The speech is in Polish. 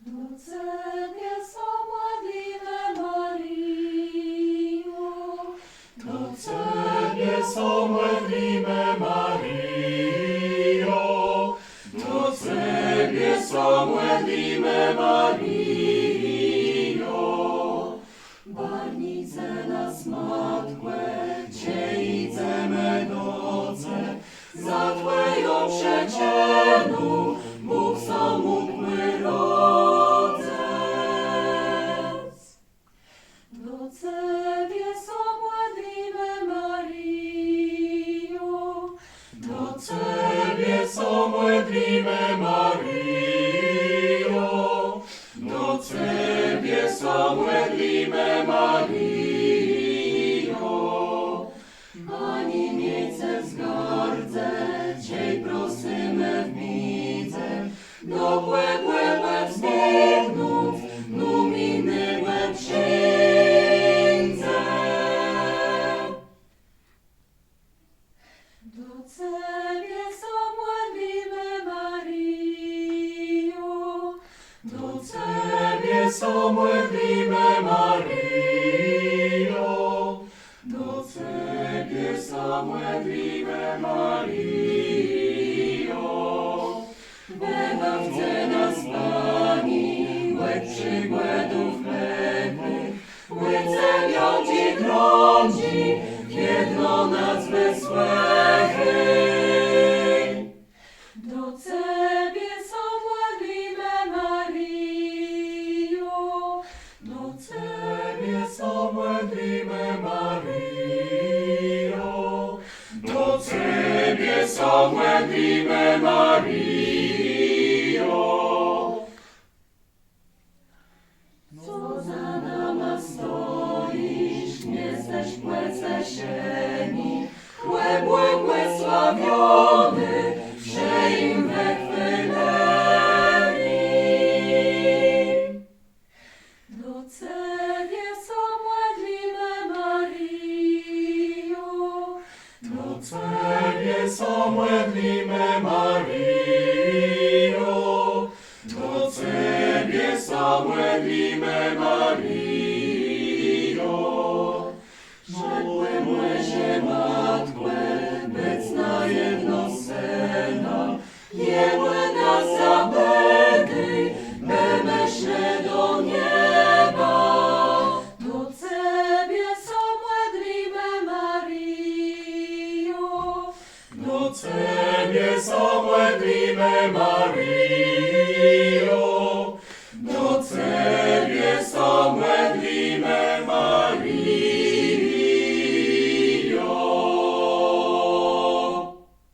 Do Ciebie są modlimy, Maryjo. Do Ciebie są modlimy, Maryjo. Do Ciebie są modlimy, Maryjo. Barnice nas Matkę, Cię idziemy noce, za Twoją przecienu, Bóg samotny rodzec. Do Ciebie są modlimy, Maryjo. Do Ciebie są modlimy, Maryjo. Do Ciebie są modlimy, Maryjo. Ani miejsce wzgardze, Cię prosimy w bidze, dopłegłe wzdychnąć, numinylwe księdze. Do Ciebie są modlimy, Maryjo. Do Ciebie są modlimy, Maryjo. Do Ciebie są modlimy, Maryjo. Wybawcie nas, Pani, łeb przygłędów mętnych, łycem jądzi grądzi, jedno nas wysłechy. Do Ciebie są modlimy, Maryjo. Do Ciebie są modlimy, Maryjo. Do Ciebie są modlimy, Maryjo. Co za nama stoisz, nie jesteś płece sieni, chłeb błogosławiony, że im wychwyleni. Do Ciebie są modlimy, Maryjo. Do Ciebie są modlimy, Maryjo. Do Ciebie są modlimy, Maryjo.